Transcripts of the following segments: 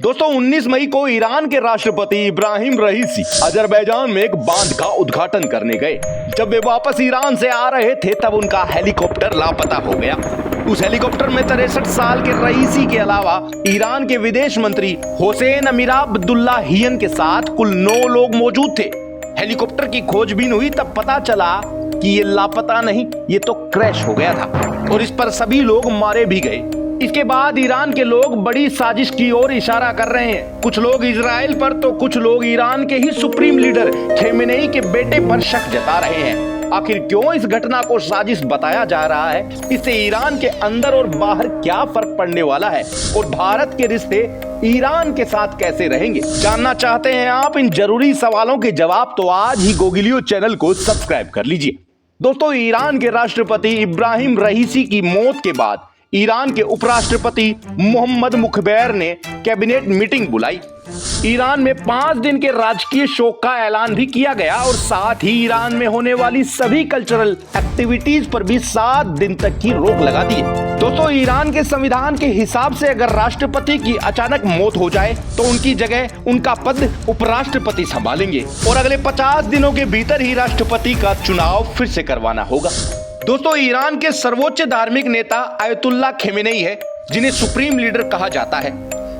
दोस्तों 19 मई को ईरान के राष्ट्रपति इब्राहिम रईसी अजरबैजान में एक बांध का उद्घाटन करने गए। जब वे वापस ईरान से आ रहे थे तब उनका हेलीकॉप्टर लापता हो गया। उस हेलीकॉप्टर में 63 साल के रईसी के अलावा ईरान के विदेश मंत्री हुसैन अमीर अब्दुल्लाहियन के साथ कुल 9 लोग मौजूद थे। हेलीकॉप्टर की खोजबीन हुई तब पता चला कि ये लापता नहीं, ये तो क्रैश हो गया था और इस पर सभी लोग मारे भी गए। इसके बाद ईरान के लोग बड़ी साजिश की ओर इशारा कर रहे हैं। कुछ लोग इजराइल पर तो कुछ लोग ईरान के ही सुप्रीम लीडर खेमेनेई के बेटे पर शक जता रहे हैं। आखिर क्यों इस घटना को साजिश बताया जा रहा है, इससे ईरान के अंदर और बाहर क्या फर्क पड़ने वाला है और भारत के रिश्ते ईरान के साथ कैसे रहेंगे, जानना चाहते हैं आप इन जरूरी सवालों के जवाब तो आज ही गोगिलियो चैनल को सब्सक्राइब कर लीजिए। दोस्तों ईरान के राष्ट्रपति इब्राहिम रईसी की मौत के बाद ईरान के उपराष्ट्रपति मोहम्मद मुखबेर ने कैबिनेट मीटिंग बुलाई। ईरान में 5 दिन के राजकीय शोक का ऐलान भी किया गया और साथ ही ईरान में होने वाली सभी कल्चरल एक्टिविटीज पर भी 7 दिन तक की रोक लगा दी। दोस्तों ईरान के संविधान के हिसाब से अगर राष्ट्रपति की अचानक मौत हो जाए तो उनकी जगह उनका पद उपराष्ट्रपति संभालेंगे और अगले 50 दिनों के भीतर ही राष्ट्रपति का चुनाव फिर से करवाना होगा। दोस्तों ईरान के सर्वोच्च धार्मिक नेता आयतुल्ला खेमेनेई है, जिन्हें सुप्रीम लीडर कहा जाता है।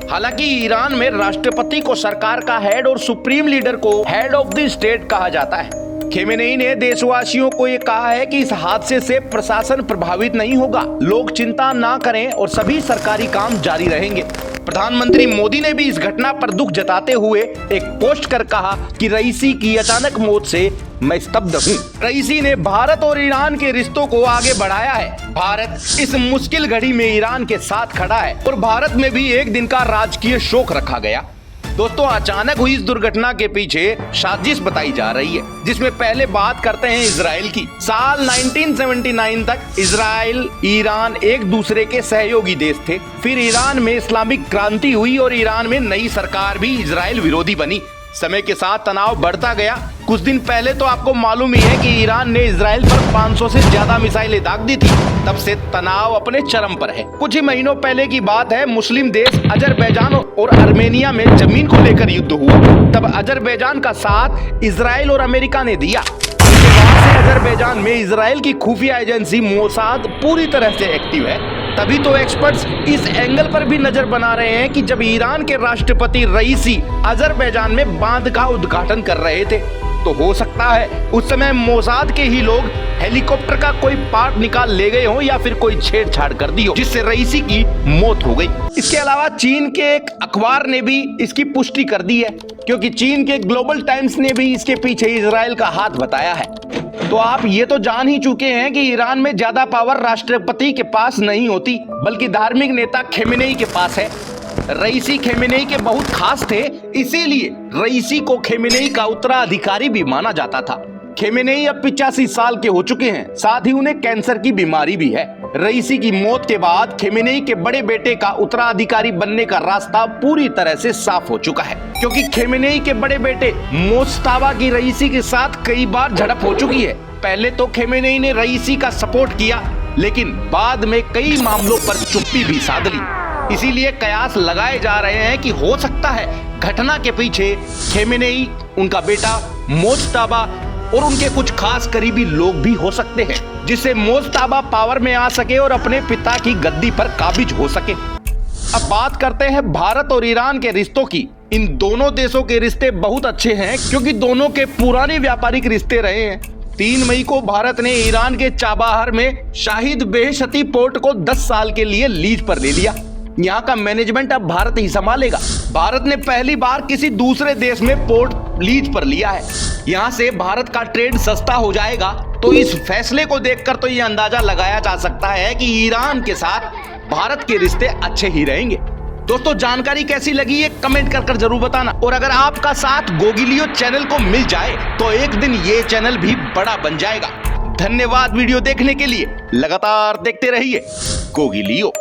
हालांकि ईरान में राष्ट्रपति को सरकार का हेड और सुप्रीम लीडर को हेड ऑफ द स्टेट कहा जाता है। खेमेनेई ने देशवासियों को ये कहा है कि इस हादसे से प्रशासन प्रभावित नहीं होगा, लोग चिंता ना करें और सभी सरकारी काम जारी रहेंगे। प्रधानमंत्री मोदी ने भी इस घटना पर दुख जताते हुए एक पोस्ट कर कहा कि रईसी की अचानक मौत से मैं स्तब्ध हूँ। रईसी ने भारत और ईरान के रिश्तों को आगे बढ़ाया है। भारत इस मुश्किल घड़ी में ईरान के साथ खड़ा है और भारत में भी एक दिन का राजकीय शोक रखा गया। दोस्तों अचानक हुई इस दुर्घटना के पीछे साजिश बताई जा रही है, जिसमें पहले बात करते हैं इजराइल की। साल 1979 तक इजराइल ईरान एक दूसरे के सहयोगी देश थे। फिर ईरान में इस्लामिक क्रांति हुई और ईरान में नई सरकार भी इजराइल विरोधी बनी। समय के साथ तनाव बढ़ता गया। कुछ दिन पहले तो आपको मालूम ही है कि ईरान ने इजराइल पर 500 से ज्यादा मिसाइलें दाग दी थी। तब से तनाव अपने चरम पर है। कुछ ही महीनों पहले की बात है, मुस्लिम देश अजरबैजान और आर्मेनिया में जमीन को लेकर युद्ध हुआ। तब अजरबैजान का साथ इजराइल और अमेरिका ने दिया। इसके बाद से अजरबैजान में इजराइल की खुफिया एजेंसी मोसाद पूरी तरह से एक्टिव है। तभी तो एक्सपर्ट्स इस एंगल पर भी नजर बना रहे हैं कि जब ईरान के राष्ट्रपति रईसी अजरबैजान में बांध का उद्घाटन कर रहे थे तो हो सकता है उस समय मोसाद के ही लोग हेलीकॉप्टर का कोई पार्ट निकाल ले गए हो या फिर कोई छेड़छाड़ कर दी हो, जिससे रईसी की मौत हो गई। इसके अलावा चीन के एक अखबार ने भी इसकी पुष्टि कर दी है, क्योंकि चीन के ग्लोबल टाइम्स ने भी इसके पीछे इजराइल का हाथ बताया है। तो आप ये तो जान ही चुके हैं कि ईरान में ज्यादा पावर राष्ट्रपति के पास नहीं होती, बल्कि धार्मिक नेता खेमेनेई के पास है। रईसी खेमेनेई के बहुत खास थे, इसीलिए रईसी को खेमेनेई का उत्तराधिकारी भी माना जाता था। खेमेनेई अब 85 साल के हो चुके हैं, साथ ही उन्हें कैंसर की बीमारी भी है। रईसी की मौत के बाद खेमेनेई के बड़े बेटे का उत्तराधिकारी बनने का रास्ता पूरी तरह से साफ हो चुका है, क्योंकि खेमेनेई के बड़े बेटे मोज्तबा की रईसी के साथ कई बार झड़प हो चुकी है। पहले तो खेमेनेई ने रईसी का सपोर्ट किया, लेकिन बाद में कई मामलों पर चुप्पी भी साध ली। इसीलिए कयास लगाए जा रहे हैं कि हो सकता है घटना के पीछे खेमेनेई, उनका बेटा मोज्तबा और उनके कुछ खास करीबी लोग भी हो सकते हैं, जिससे मोज्तबा पावर में आ सके और अपने पिता की गद्दी पर काबिज हो सके। अब बात करते हैं भारत और ईरान के रिश्तों की। इन दोनों देशों के रिश्ते बहुत अच्छे हैं, क्योंकि दोनों के पुराने व्यापारिक रिश्ते रहे हैं। 3 मई को भारत ने ईरान के चाबाहर में शाहिद बेहशती पोर्ट को 10 साल के लिए लीज पर ले लिया। यहाँ का मैनेजमेंट अब भारत ही संभालेगा। भारत ने पहली बार किसी दूसरे देश में पोर्ट लीज पर लिया है। यहाँ से भारत का ट्रेड सस्ता हो जाएगा। तो इस फैसले को देखकर तो ये अंदाजा लगाया जा सकता है कि ईरान के साथ भारत के रिश्ते अच्छे ही रहेंगे। दोस्तों जानकारी कैसी लगी ये कमेंट कर जरूर बताना, और अगर आपका साथ गोगिलियो चैनल को मिल जाए तो एक दिन ये चैनल भी बड़ा बन जाएगा। धन्यवाद वीडियो देखने के लिए, लगातार देखते रहिए गोगिलियो।